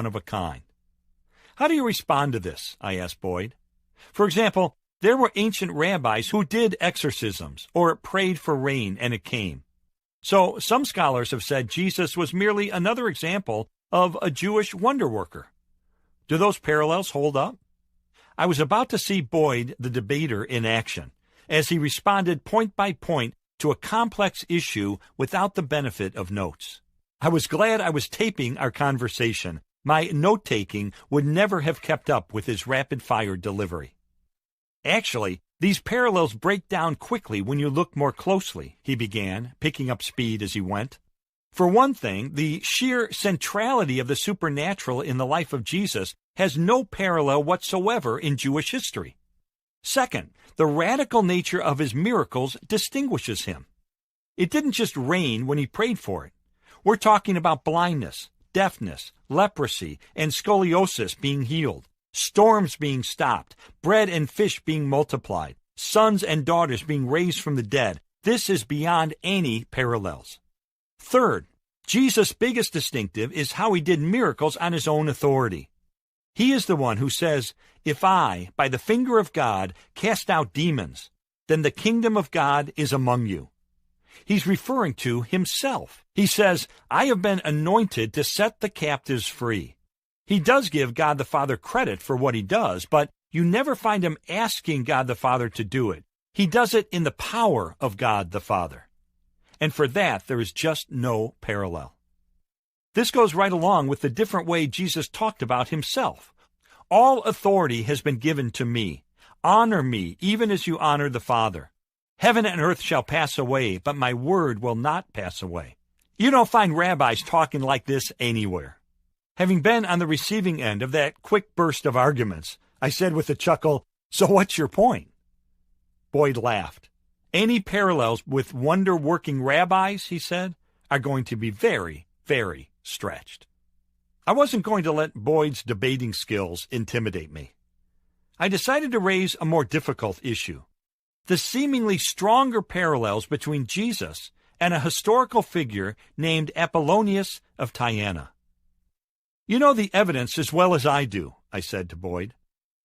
one of a kind. How do you respond to this? I asked Boyd. For example, there were ancient rabbis who did exorcisms or prayed for rain and it came. So some scholars have said Jesus was merely another example of a Jewish wonder worker. Do those parallels hold up? I was about to see Boyd, the debater, in action, as he responded point by point to a complex issue without the benefit of notes. I was glad I was taping our conversation. My note-taking would never have kept up with his rapid-fire delivery. Actually, these parallels break down quickly when you look more closely, he began, picking up speed as he went. For one thing, the sheer centrality of the supernatural in the life of Jesus has no parallel whatsoever in Jewish history. Second, the radical nature of his miracles distinguishes him. It didn't just rain when he prayed for it. We're talking about blindness, deafness, leprosy, and scoliosis being healed, storms being stopped, bread and fish being multiplied, sons and daughters being raised from the dead. This is beyond any parallels. Third, Jesus' biggest distinctive is how he did miracles on his own authority. He is the one who says, "If I, by the finger of God, cast out demons, then the kingdom of God is among you." He's referring to himself. He says, "I have been anointed to set the captives free." He does give God the Father credit for what he does, but you never find him asking God the Father to do it. He does it in the power of God the Father. And for that, there is just no parallel. This goes right along with the different way Jesus talked about himself. All authority has been given to me. Honor me, even as you honor the Father. Heaven and earth shall pass away, but my word will not pass away. You don't find rabbis talking like this anywhere. Having been on the receiving end of that quick burst of arguments, I said with a chuckle, "So what's your point?" Boyd laughed. "Any parallels with wonder-working rabbis," he said, "are going to be very, very stretched." I wasn't going to let Boyd's debating skills intimidate me. I decided to raise a more difficult issue: the seemingly stronger parallels between Jesus and a historical figure named Apollonius of Tyana. "You know the evidence as well as I do," I said to Boyd.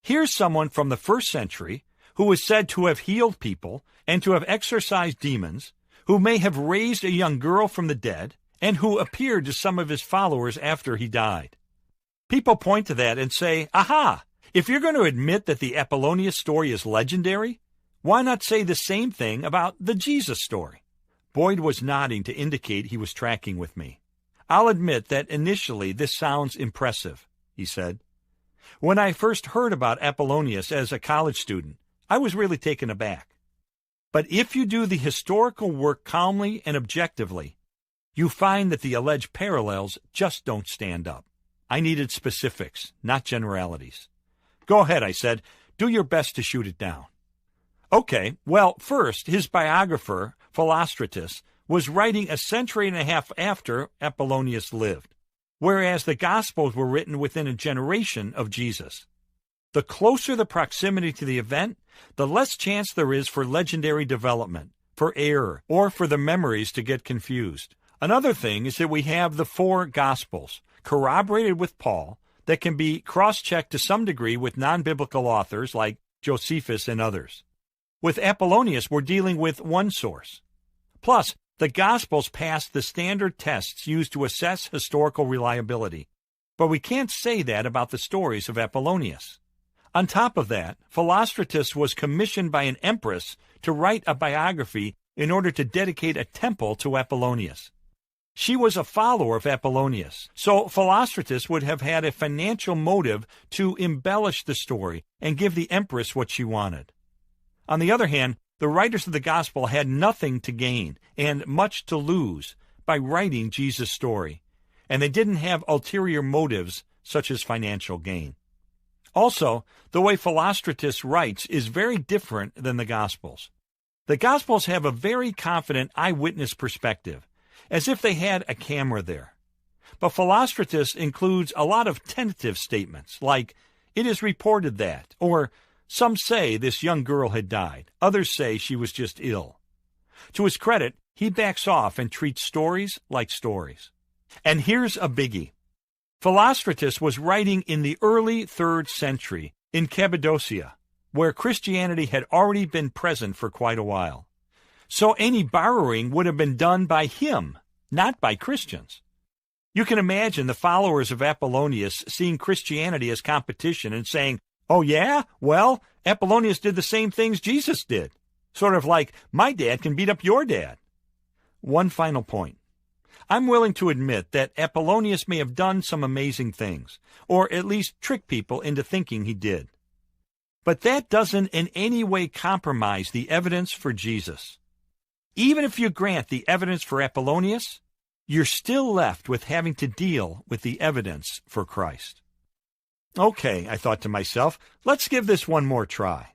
"Here's someone from the 1st century who was said to have healed people and to have exorcised demons, who may have raised a young girl from the dead, and who appeared to some of his followers after he died. People point to that and say, aha, if you're going to admit that the Apollonius story is legendary, why not say the same thing about the Jesus story?" Boyd was nodding to indicate he was tracking with me. "I'll admit that initially this sounds impressive," he said. "When I first heard about Apollonius as a college student, I was really taken aback. But if you do the historical work calmly and objectively, you find that the alleged parallels just don't stand up. I needed specifics, not generalities." "Go ahead," I said. "Do your best to shoot it down." "Okay, well, first, his biographer, Philostratus, was writing a century and a half after Apollonius lived, whereas the Gospels were written within a generation of Jesus. The closer the proximity to the event, the less chance there is for legendary development, for error, or for the memories to get confused. Another thing is that we have the 4 Gospels, corroborated with Paul, that can be cross-checked to some degree with non-biblical authors like Josephus and others. With Apollonius, we're dealing with one source. Plus, the Gospels pass the standard tests used to assess historical reliability, but we can't say that about the stories of Apollonius. On top of that, Philostratus was commissioned by an empress to write a biography in order to dedicate a temple to Apollonius. She was a follower of Apollonius, so Philostratus would have had a financial motive to embellish the story and give the empress what she wanted. On the other hand, the writers of the Gospel had nothing to gain and much to lose by writing Jesus' story, and they didn't have ulterior motives such as financial gain. Also, the way Philostratus writes is very different than the Gospels. The Gospels have a very confident eyewitness perspective, as if they had a camera there. But Philostratus includes a lot of tentative statements, like, "It is reported that," or "Some say this young girl had died, others say she was just ill." To his credit, he backs off and treats stories like stories. And here's a biggie. Philostratus was writing in the early 3rd century in Cappadocia, where Christianity had already been present for quite a while. So any borrowing would have been done by him, not by Christians. You can imagine the followers of Apollonius seeing Christianity as competition and saying, "Oh yeah? Well, Apollonius did the same things Jesus did." Sort of like, my dad can beat up your dad. One final point. I'm willing to admit that Apollonius may have done some amazing things, or at least trick people into thinking he did. But that doesn't in any way compromise the evidence for Jesus. Even if you grant the evidence for Apollonius, you're still left with having to deal with the evidence for Christ. Okay, I thought to myself, let's give this one more try.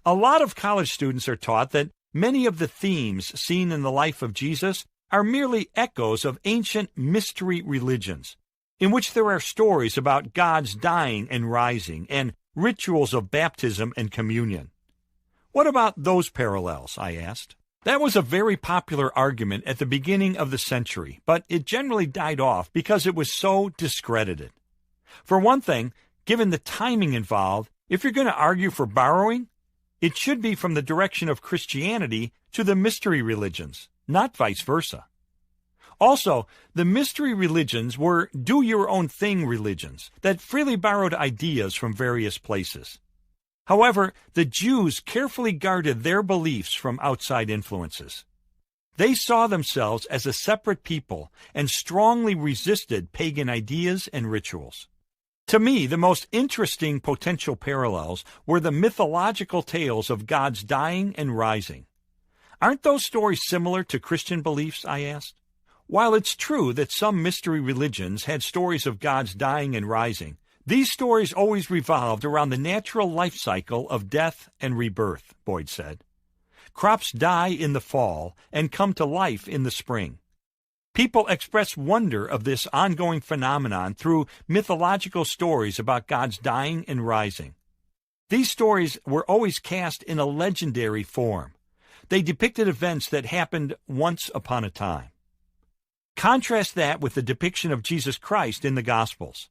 A lot of college students are taught that many of the themes seen in the life of Jesus are merely echoes of ancient mystery religions, in which there are stories about God's dying and rising, and rituals of baptism and communion. What about those parallels, I asked. That was a very popular argument at the beginning of the century, but it generally died off because it was so discredited. For one thing, given the timing involved, if you're going to argue for borrowing, it should be from the direction of Christianity to the mystery religions, not vice versa. Also, the mystery religions were do-your-own-thing religions that freely borrowed ideas from various places. However, the Jews carefully guarded their beliefs from outside influences. They saw themselves as a separate people and strongly resisted pagan ideas and rituals. To me, the most interesting potential parallels were the mythological tales of God's dying and rising. Aren't those stories similar to Christian beliefs, I asked? While it's true that some mystery religions had stories of God's dying and rising, these stories always revolved around the natural life cycle of death and rebirth, Boyd said. Crops die in the fall and come to life in the spring. People express wonder of this ongoing phenomenon through mythological stories about God's dying and rising. These stories were always cast in a legendary form. They depicted events that happened once upon a time. Contrast that with the depiction of Jesus Christ in the Gospels.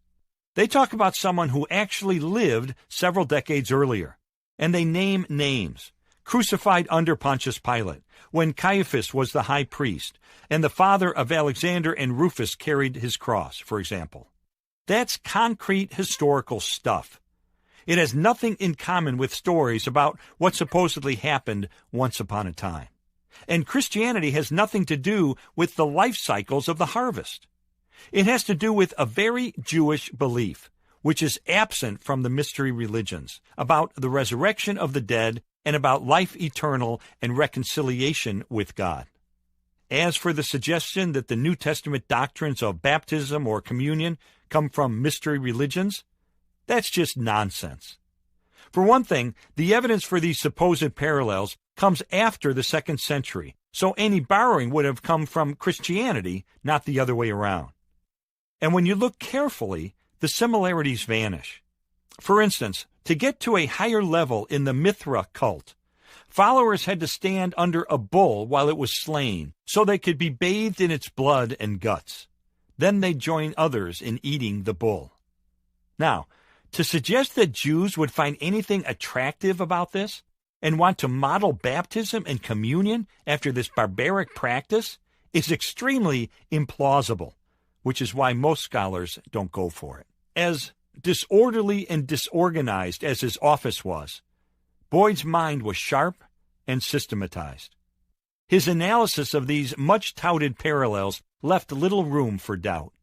They talk about someone who actually lived several decades earlier, and they name names. Crucified under Pontius Pilate, when Caiaphas was the high priest, and the father of Alexander and Rufus carried his cross, for example. That's concrete historical stuff. It has nothing in common with stories about what supposedly happened once upon a time. And Christianity has nothing to do with the life cycles of the harvest. It has to do with a very Jewish belief, which is absent from the mystery religions, about the resurrection of the dead and about life eternal and reconciliation with God. As for the suggestion that the New Testament doctrines of baptism or communion come from mystery religions, that's just nonsense. For one thing, the evidence for these supposed parallels comes after the 2nd century, so any borrowing would have come from Christianity, not the other way around. And when you look carefully, the similarities vanish. For instance, to get to a higher level in the Mithra cult, followers had to stand under a bull while it was slain, so they could be bathed in its blood and guts. Then they'd join others in eating the bull. Now, to suggest that Jews would find anything attractive about this and want to model baptism and communion after this barbaric practice is extremely implausible, which is why most scholars don't go for it. As disorderly and disorganized as his office was, Boyd's mind was sharp and systematized. His analysis of these much-touted parallels left little room for doubt.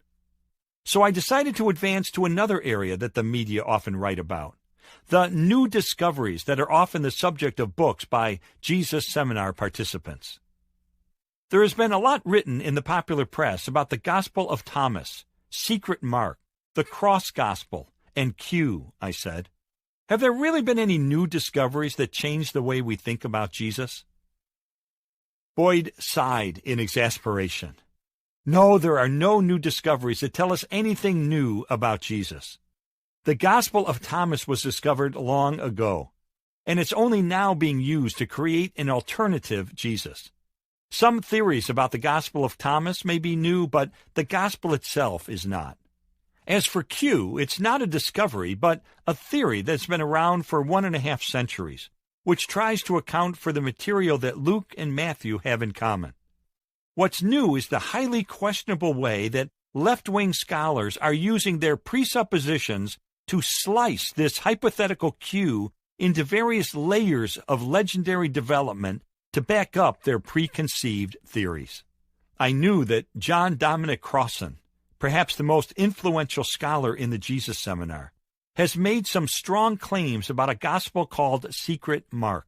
So I decided to advance to another area that the media often write about, the new discoveries that are often the subject of books by Jesus Seminar participants. There has been a lot written in the popular press about the Gospel of Thomas, Secret Mark, the Cross Gospel, and Q, I said. Have there really been any new discoveries that change the way we think about Jesus? Boyd sighed in exasperation. No, there are no new discoveries that tell us anything new about Jesus. The Gospel of Thomas was discovered long ago, and it's only now being used to create an alternative Jesus. Some theories about the Gospel of Thomas may be new, but the Gospel itself is not. As for Q, it's not a discovery, but a theory that's been around for 1.5 centuries, which tries to account for the material that Luke and Matthew have in common. What's new is the highly questionable way that left-wing scholars are using their presuppositions to slice this hypothetical Q into various layers of legendary development to back up their preconceived theories. I knew that John Dominic Crossan, perhaps the most influential scholar in the Jesus Seminar, has made some strong claims about a gospel called Secret Mark.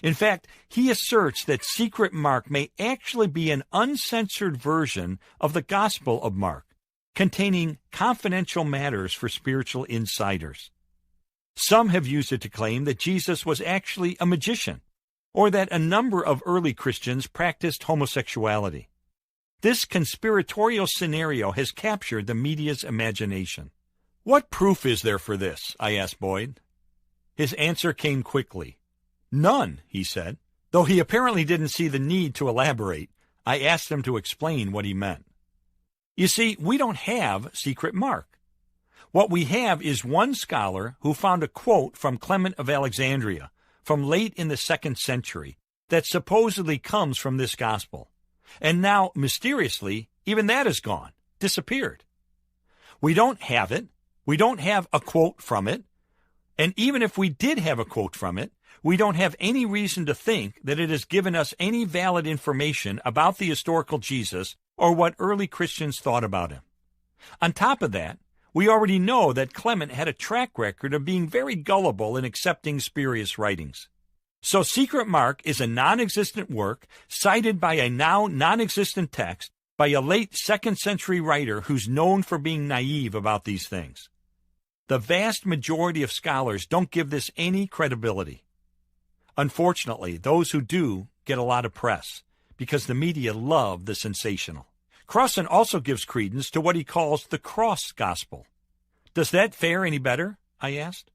In fact, he asserts that Secret Mark may actually be an uncensored version of the Gospel of Mark, containing confidential matters for spiritual insiders. Some have used it to claim that Jesus was actually a magician, or that a number of early Christians practiced homosexuality. This conspiratorial scenario has captured the media's imagination. "What proof is there for this?" I asked Boyd. His answer came quickly. "None," he said. Though he apparently didn't see the need to elaborate, I asked him to explain what he meant. You see, we don't have Secret Mark. What we have is one scholar who found a quote from Clement of Alexandria from late in the 2nd century that supposedly comes from this gospel. And now, mysteriously, even that is gone, disappeared. We don't have it. We don't have a quote from it. And even if we did have a quote from it, we don't have any reason to think that it has given us any valid information about the historical Jesus or what early Christians thought about him. On top of that, we already know that Clement had a track record of being very gullible in accepting spurious writings. So Secret Mark is a non-existent work cited by a now non-existent text by a late 2nd century writer who's known for being naive about these things. The vast majority of scholars don't give this any credibility. Unfortunately, those who do get a lot of press because the media love the sensational. Crossan also gives credence to what he calls the cross gospel. Does that fare any better? I asked.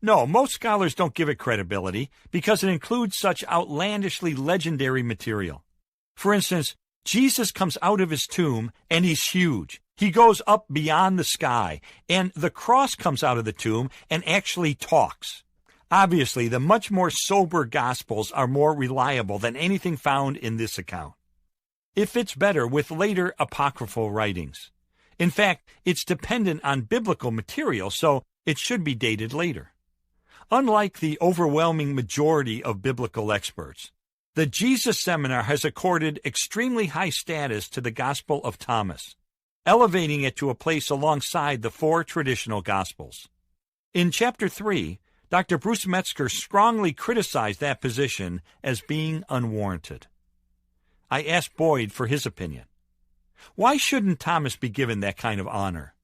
No, most scholars don't give it credibility because it includes such outlandishly legendary material. For instance, Jesus comes out of his tomb and he's huge. He goes up beyond the sky, and the cross comes out of the tomb and actually talks. Obviously, the much more sober Gospels are more reliable than anything found in this account. It fits better with later apocryphal writings. In fact, it's dependent on biblical material, so it should be dated later. Unlike the overwhelming majority of biblical experts, the Jesus Seminar has accorded extremely high status to the Gospel of Thomas, elevating it to a place alongside the 4 traditional Gospels. In Chapter 3, Dr. Bruce Metzger strongly criticized that position as being unwarranted. I asked Boyd for his opinion. Why shouldn't Thomas be given that kind of honor?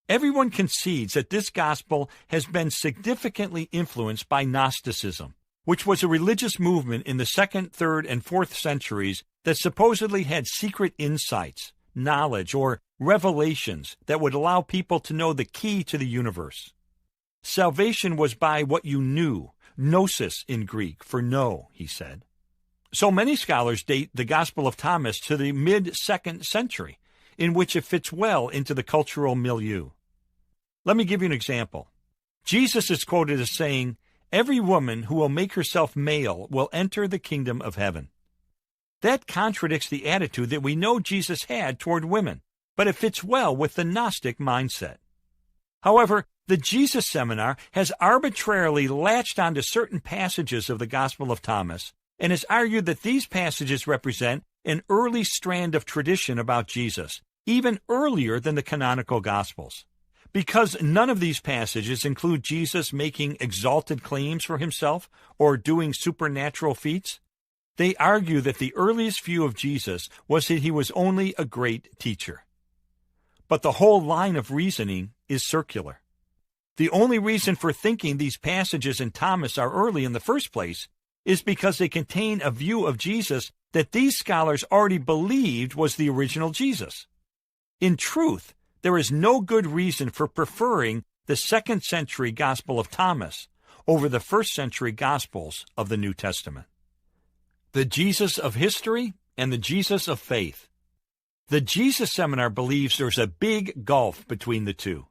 Everyone concedes that this gospel has been significantly influenced by Gnosticism, which was a religious movement in the 2nd, 3rd, and 4th centuries that supposedly had secret insights, knowledge, or revelations that would allow people to know the key to the universe. Salvation was by what you knew, gnosis in Greek for know, he said. So many scholars date the Gospel of Thomas to the mid-2nd century, in which it fits well into the cultural milieu. Let me give you an example. Jesus is quoted as saying, "Every woman who will make herself male will enter the kingdom of heaven." That contradicts the attitude that we know Jesus had toward women, but it fits well with the Gnostic mindset. However, the Jesus Seminar has arbitrarily latched onto certain passages of the Gospel of Thomas and has argued that these passages represent an early strand of tradition about Jesus, even earlier than the canonical Gospels. Because none of these passages include Jesus making exalted claims for himself or doing supernatural feats, they argue that the earliest view of Jesus was that he was only a great teacher. But the whole line of reasoning is circular. The only reason for thinking these passages in Thomas are early in the first place is because they contain a view of Jesus that these scholars already believed was the original Jesus. In truth, there is no good reason for preferring the 2nd century Gospel of Thomas over the 1st century Gospels of the New Testament. The Jesus of history and the Jesus of faith. The Jesus Seminar believes there's a big gulf between the two.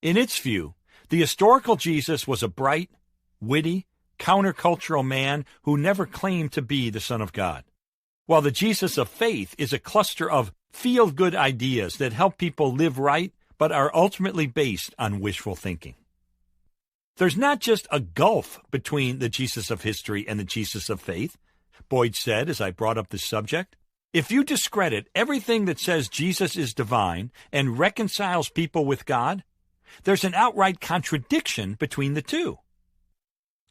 In its view, the historical Jesus was a bright, witty, countercultural man who never claimed to be the Son of God, while the Jesus of faith is a cluster of feel-good ideas that help people live right but are ultimately based on wishful thinking. There's not just a gulf between the Jesus of history and the Jesus of faith, Boyd said as I brought up this subject. If you discredit everything that says Jesus is divine and reconciles people with God, there's an outright contradiction between the two.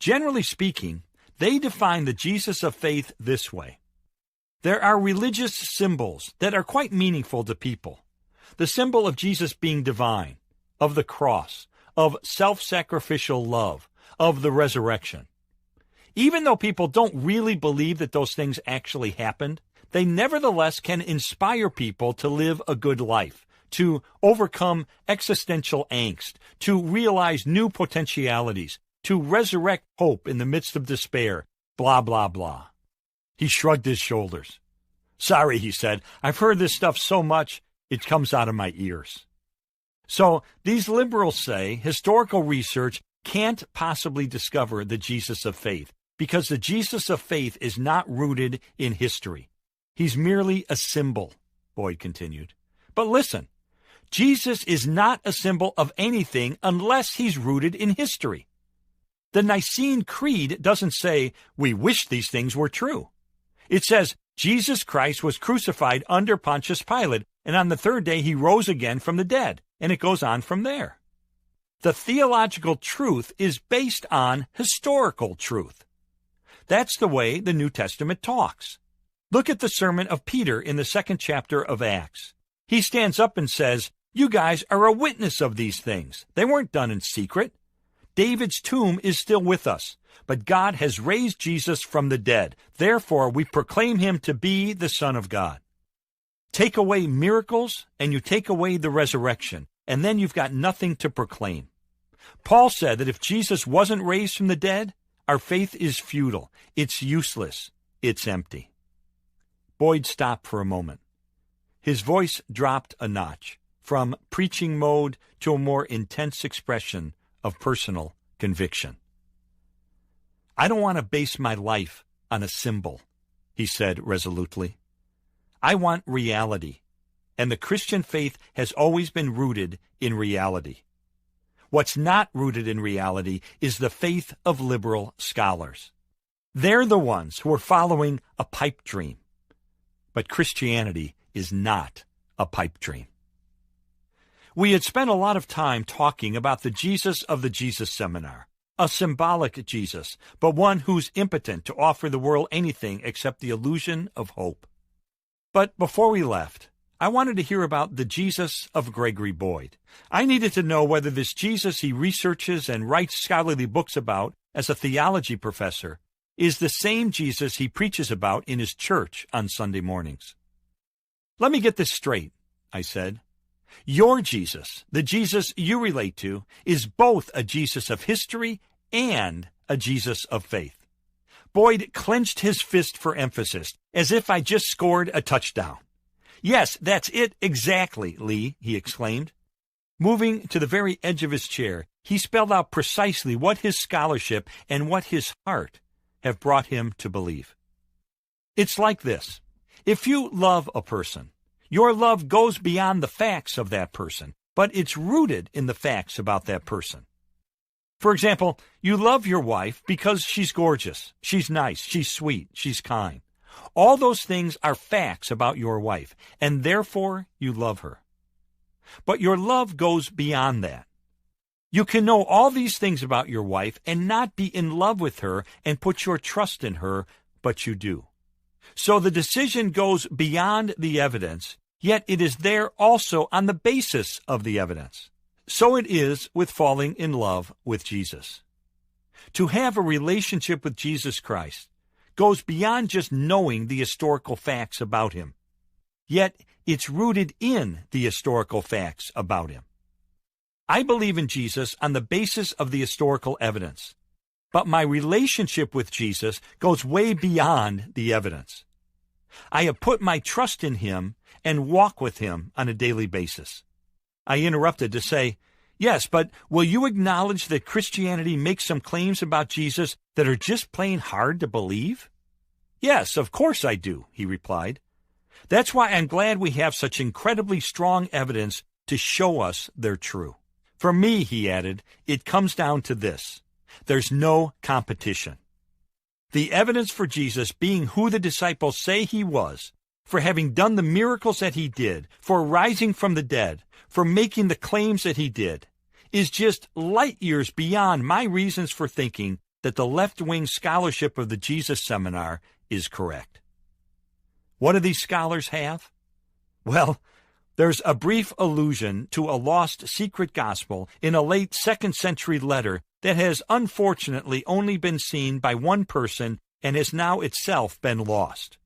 Generally speaking, they define the Jesus of faith this way. There are religious symbols that are quite meaningful to people. The symbol of Jesus being divine, of the cross, of self-sacrificial love, of the resurrection. Even though people don't really believe that those things actually happened, they nevertheless can inspire people to live a good life, to overcome existential angst, to realize new potentialities, to resurrect hope in the midst of despair, blah, blah, blah. He shrugged his shoulders. Sorry, he said, I've heard this stuff so much, it comes out of my ears. So these liberals say historical research can't possibly discover the Jesus of faith because the Jesus of faith is not rooted in history. He's merely a symbol, Boyd continued. But listen, Jesus is not a symbol of anything unless he's rooted in history. The Nicene Creed doesn't say, we wish these things were true. It says, Jesus Christ was crucified under Pontius Pilate, and on the third day he rose again from the dead, and it goes on from there. The theological truth is based on historical truth. That's the way the New Testament talks. Look at the sermon of Peter in the 2nd chapter of Acts. He stands up and says, you guys are a witness of these things. They weren't done in secret. David's tomb is still with us, but God has raised Jesus from the dead. Therefore, we proclaim him to be the Son of God. Take away miracles, and you take away the resurrection, and then you've got nothing to proclaim. Paul said that if Jesus wasn't raised from the dead, our faith is futile, it's useless, it's empty. Boyd stopped for a moment. His voice dropped a notch, from preaching mode to a more intense expression of personal conviction. I don't want to base my life on a symbol, he said resolutely. I want reality, and the Christian faith has always been rooted in reality. What's not rooted in reality is the faith of liberal scholars. They're the ones who are following a pipe dream. But Christianity is not a pipe dream. We had spent a lot of time talking about the Jesus of the Jesus Seminar, a symbolic Jesus, but one who's impotent to offer the world anything except the illusion of hope. But before we left, I wanted to hear about the Jesus of Gregory Boyd. I needed to know whether this Jesus he researches and writes scholarly books about as a theology professor is the same Jesus he preaches about in his church on Sunday mornings. Let me get this straight, I said. Your Jesus, the Jesus you relate to, is both a Jesus of history and a Jesus of faith. Boyd clenched his fist for emphasis, as if I just scored a touchdown. Yes, that's it exactly, Lee, he exclaimed. Moving to the very edge of his chair, he spelled out precisely what his scholarship and what his heart have brought him to believe. It's like this. If you love a person, your love goes beyond the facts of that person, but it's rooted in the facts about that person. For example, you love your wife because she's gorgeous, she's nice, she's sweet, she's kind. All those things are facts about your wife, and therefore you love her. But your love goes beyond that. You can know all these things about your wife and not be in love with her and put your trust in her, but you do. So the decision goes beyond the evidence, yet it is there also on the basis of the evidence. So it is with falling in love with Jesus. To have a relationship with Jesus Christ goes beyond just knowing the historical facts about him. Yet it's rooted in the historical facts about him. I believe in Jesus on the basis of the historical evidence, but my relationship with Jesus goes way beyond the evidence. I have put my trust in him and walk with him on a daily basis. I interrupted to say, yes, but will you acknowledge that Christianity makes some claims about Jesus that are just plain hard to believe? Yes, of course I do, he replied. That's why I'm glad we have such incredibly strong evidence to show us they're true. For me, he added, it comes down to this. There's no competition. The evidence for Jesus being who the disciples say he was, for having done the miracles that he did, for rising from the dead, for making the claims that he did, is just light years beyond my reasons for thinking that the left-wing scholarship of the Jesus Seminar is correct. What do these scholars have? Well, there's a brief allusion to a lost secret gospel in a late 2nd century letter that has unfortunately only been seen by one person and has now itself been lost.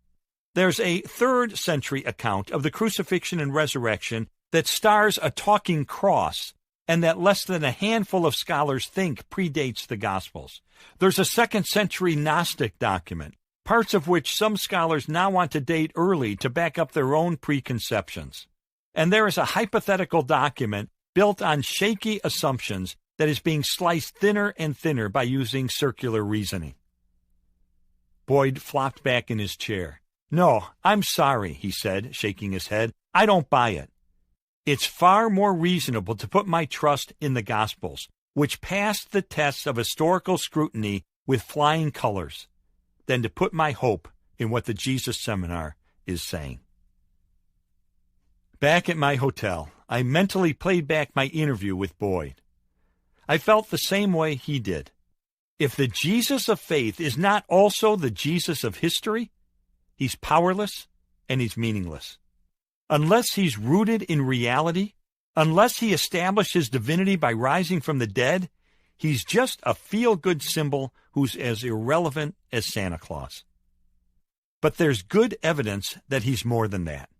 There's a 3rd century account of the crucifixion and resurrection that stars a talking cross and that less than a handful of scholars think predates the Gospels. There's a 2nd century Gnostic document, parts of which some scholars now want to date early to back up their own preconceptions. And there is a hypothetical document built on shaky assumptions that is being sliced thinner and thinner by using circular reasoning. Boyd flopped back in his chair. No, I'm sorry, he said, shaking his head. I don't buy it. It's far more reasonable to put my trust in the Gospels, which passed the tests of historical scrutiny with flying colors, than to put my hope in what the Jesus Seminar is saying. Back at my hotel, I mentally played back my interview with Boyd. I felt the same way he did. If the Jesus of faith is not also the Jesus of history, he's powerless and he's meaningless. Unless he's rooted in reality, unless he established his divinity by rising from the dead, he's just a feel-good symbol who's as irrelevant as Santa Claus. But there's good evidence that he's more than that.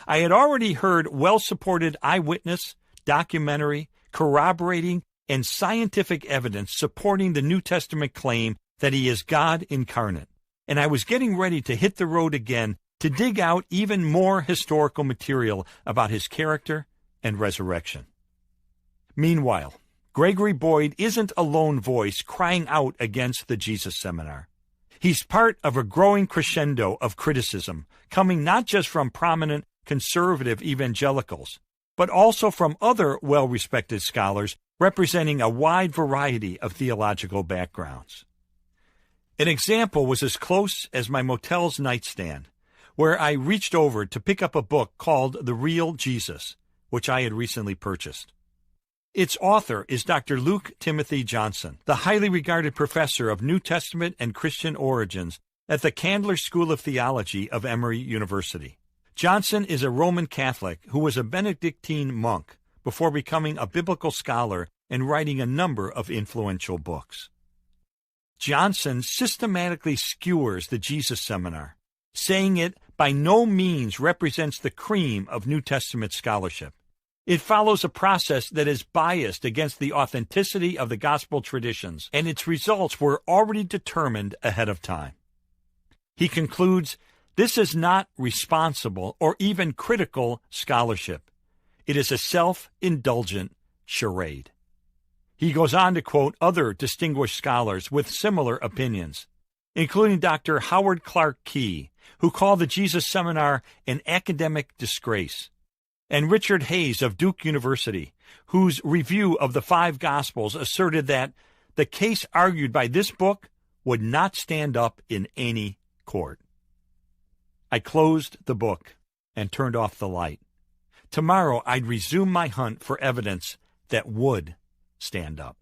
I had already heard well-supported eyewitness, documentary, corroborating, and scientific evidence supporting the New Testament claim that he is God incarnate, and I was getting ready to hit the road again to dig out even more historical material about his character and resurrection. Meanwhile, Gregory Boyd isn't a lone voice crying out against the Jesus Seminar. He's part of a growing crescendo of criticism, coming not just from prominent conservative evangelicals, but also from other well-respected scholars representing a wide variety of theological backgrounds. An example was as close as my motel's nightstand, where I reached over to pick up a book called The Real Jesus, which I had recently purchased. Its author is Dr. Luke Timothy Johnson, the highly regarded professor of New Testament and Christian origins at the Candler School of Theology of Emory University. Johnson is a Roman Catholic who was a Benedictine monk before becoming a biblical scholar and writing a number of influential books. Johnson systematically skewers the Jesus Seminar, saying it by no means represents the cream of New Testament scholarship. It follows a process that is biased against the authenticity of the gospel traditions, and its results were already determined ahead of time. He concludes, this is not responsible or even critical scholarship. It is a self-indulgent charade. He goes on to quote other distinguished scholars with similar opinions, including Dr. Howard Clark Key, who called the Jesus Seminar an academic disgrace, and Richard Hayes of Duke University, whose review of the 5 Gospels asserted that the case argued by this book would not stand up in any court. I closed the book and turned off the light. Tomorrow I'd resume my hunt for evidence that would stand up.